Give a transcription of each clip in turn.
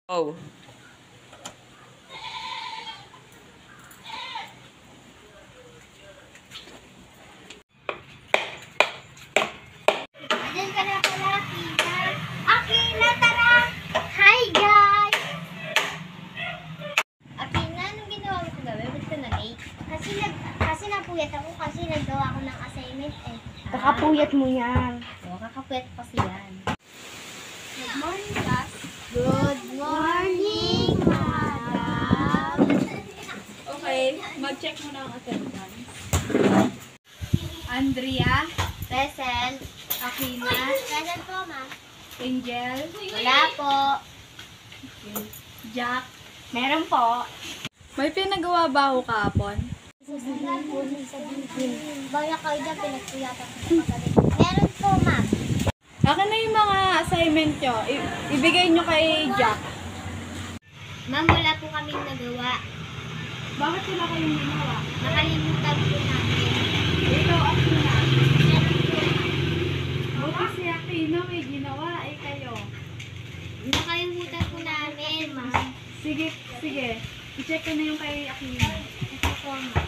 Oh. Diyan ka na pala, Akina. Akina, tara! Hi, guys! Akina, anong ginawa mo kagabi? Ba't ka na-late? Kasi napuyat ako kasi nagawa ako ng assignment eh. Kakapuyat mo yan. Oo, kakapuyat kasi yan. Good morning, class. Good morning, madam. Okay, mag-check mo na ang attendance. Andrea, Present. Akina, Present po, ma'am. Angel, Wala po. Jack. Meron po. May pinagawa ba ako kahapon? Baya kayo dyan, pinagpuyatan ko sa pagaling. Meron po, ma'am. Akin na yung mga assignment nyo. Ibigay nyo kay Jack. Ma'am, wala po kaming nagawa. Bakit sila kayong ginawa? Nakalimutan po namin. Ikaw, Akina. Meron po, ma'am. Buti si Akina may ginawa. Kayo. Nakalimutan po namin, ma'am. Sige. I-check ko na yung kay Akina. Ito po, ma'am.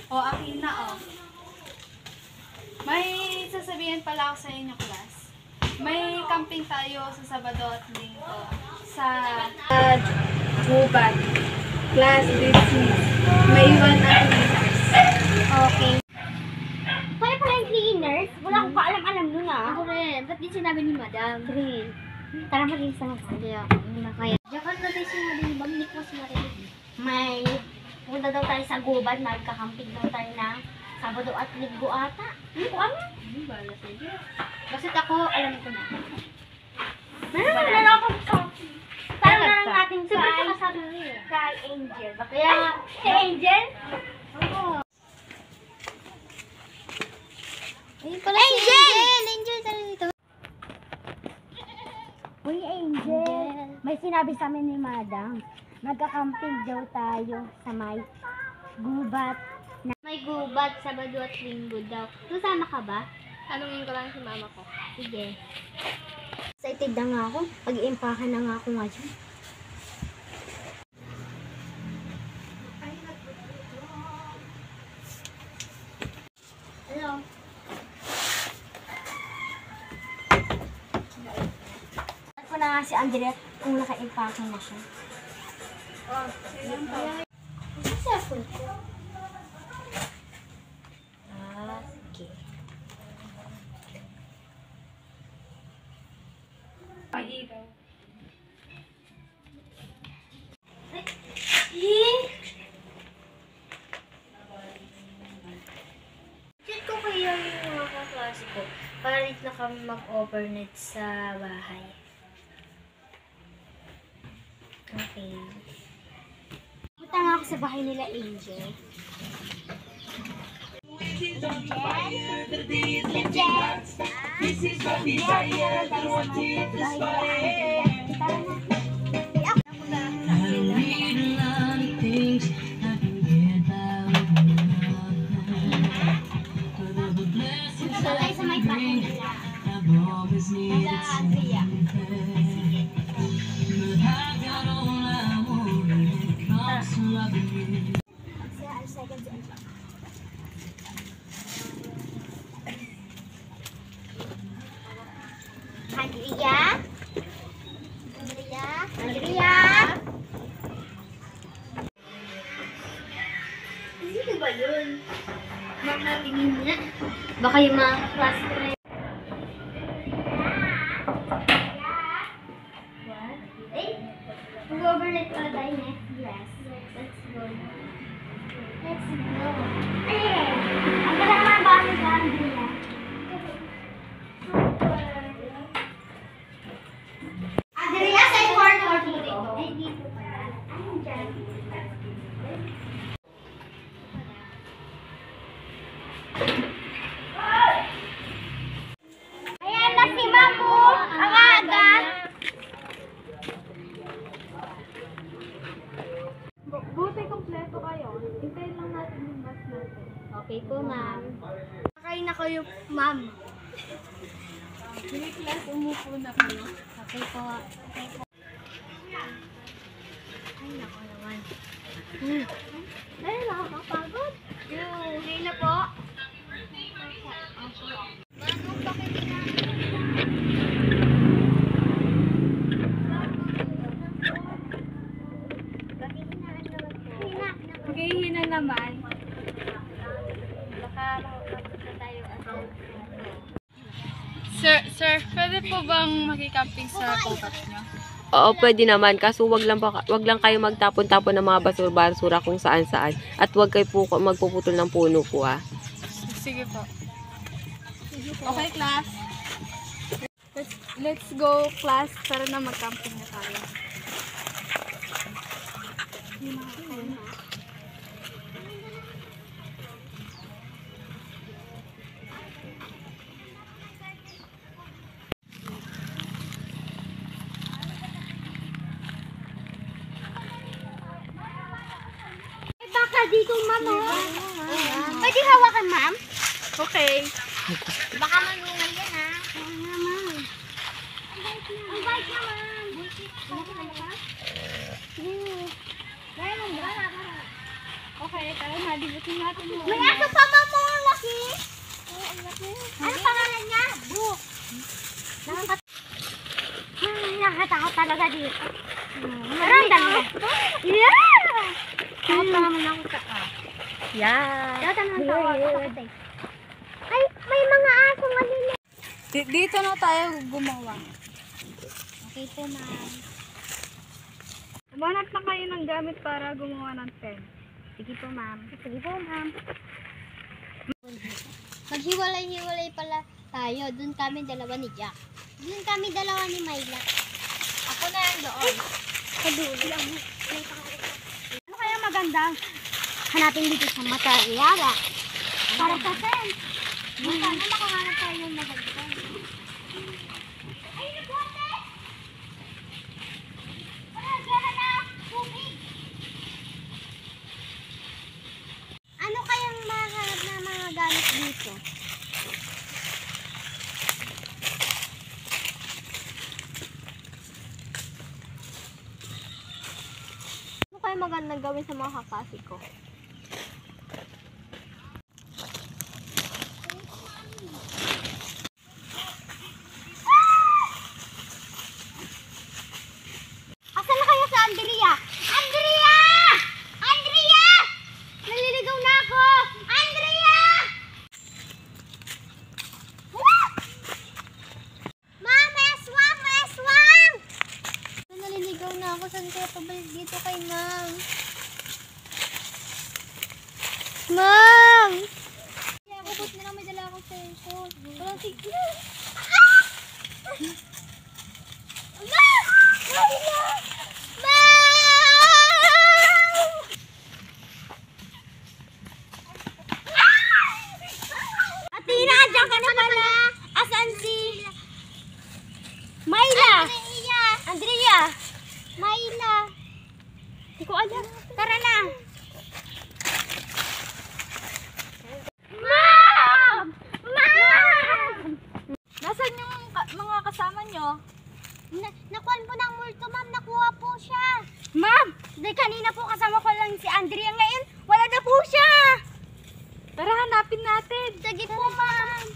O, Akina, o. May sasabihin pala ako sa inyo, class. May camping tayo sa Sabado at Linggo sa Gubat. Class business. May 1 activities. Okay. Kaya pala yung cleaners? Wala akong kaalam-alam nun Ako rin. Ba't di sinabi ni madam? Tara, mag-isa na. Kaya, kaya. Diyan ka na tayo sinabi ni Bang Nikos marinig. May punta daw tayo sa Gubat. Magkakamping daw tayo na Sabado at Linggo ata. Hindi ko alam. Bala sige. Basta't ako, alam ko na. Wala akong sabi. Tara na lang natin Sabi kay, ko kasabi mo eh. kay Angel. Kaya, Si Angel? oo. Ayun pala si Angel! Angel, tara dito. Uy, Angel. May sinabi sa amin ni Madam. Magkakamping daw tayo sa may Gubat. May gubat, Sabado at Linggo daw. Susama ka ba? Tanungin ko lang si mama ko. Sige. Excited na nga ako. Pag-iimpakan na nga ako ngayon. Hello? At ko na nga si Andrea kung naka-impakan na siya. Oh, ano sa cellphone ko? Sige. Check ko kaya yung mga kaklase ko. Palit na kami mag-overnight sa bahay. Okay. Punta nga ako sa bahay nila, Angel. Punta tayo sa may bahay nila. Nila Andrea. Andrea? Andrea? Andrea? Sino ba yun? Ma'am, natingin niya. Baka yung mga class ko na yun. What? Eh? Mag-overnight pala tayo next. Yes. Let's go. Let's go. Eh! Ang ganda naman ang bahay sa Andrea. Andrea, sa corner or dito? Ay, dito pala. Ayun dyan. Ayan na si Mamu! Ang aga! Buti kompleto kayo. Hintayin lang natin yung bus natin. Okay po, ma'am. Kakain na kayo, ma'am. Sige, class, umupo na kayo. Okay po. Okay po. Ay, nako naman. Ay, nakakapagod. Okay na po. Manong, bakit Maghihina naman. Baka makapagod na tayo. Sir, pwede po bang makikamping sa pangkat nyo? Oo, pwede naman. Kaso wag lang kayo magtapon-tapon ng mga basura kung saan-saan. At wag kayo po magpuputol ng puno po, ah. Sige po. Okay, class. Let's go, class. Tara na, mag-camping na tayo. May baka dito, ma'am. Pwede hawakan, ma'am? Okay. Baka manungal yan, ha? Oo nga, ma'am. Ang bait na, ma'am. Okay, tara na. Libutin natin mo. May aso pa, ma'am, mo. Ang laki. Ang laki. Ano pangalan niya? Book. Nakakatakot talaga dito. Meron dalawa. Yeah! Takot pa naman ako sa Yeah. Ay, may mga aso maliliit. Dito na tayo gumawa. Okay po, ma'am. Umanap na kayo ng gamit para gumawa ng tent. Sige po, ma'am. Sige po, ma'am. Maghiwalay-hiwalay pala tayo. Doon kami dalawa ni Jack. Doon kami dalawa ni Myla. Ako na yan doon. Sa dulo. Ano kaya magandang hanapin dito sa Matariara? Para sa tent. Sana makahanap tayo ng maganda. Ay, nabuhate! Wala na tubig. Ano kayang mahanap na mga gamit dito? Ano kaya magandang gawin sa mga kakasi ko? Asan na kaya sa Andrea? Andrea! Andrea! Naliligaw na ako! Andrea! Ma'am, eswang! Eswang! Naliligaw na ako. Saan kaya pabalik dito kay Ma'am? Ma'am! Kaya ako, ba't na lang may dala akong cellphone? Walang signal. Ma'am! Ma'am! Atina, andyan ka na pala. Asan si Myla? Andrea. Myla. Hindi ko alam. Tara na. Ma'am! Ma'am! Nasaan yung mga kasama nyo? Nakuha po ng multo, ma'am. Nakuha po siya. Ma'am, di kanina po kasama ko lang si Andrea. Ngayon, wala na po siya. Tara, hanapin natin. Sige po, ma'am.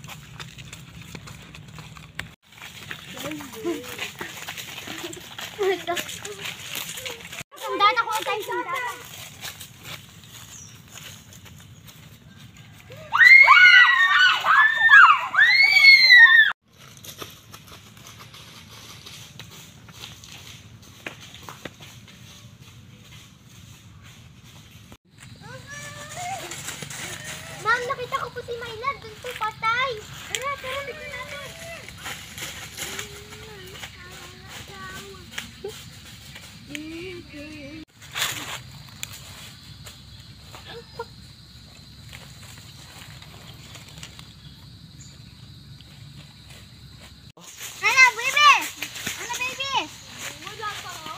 Sundan ako tayo, sundan. Ma'am, nakita ko po si Myla. Doon po patay. Tara, tara, tignan natin. Ano, baby? Ano, baby? Wala pa ako.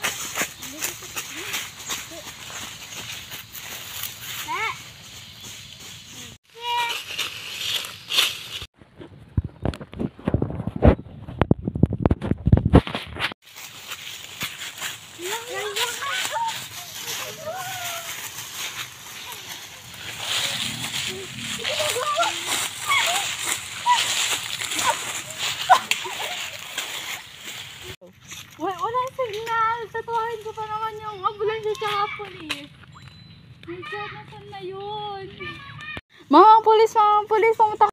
Tatawahin ko pa naman yung ambulansya tsaka polis. Minsan, nasan na yun? Mga polis, pumunta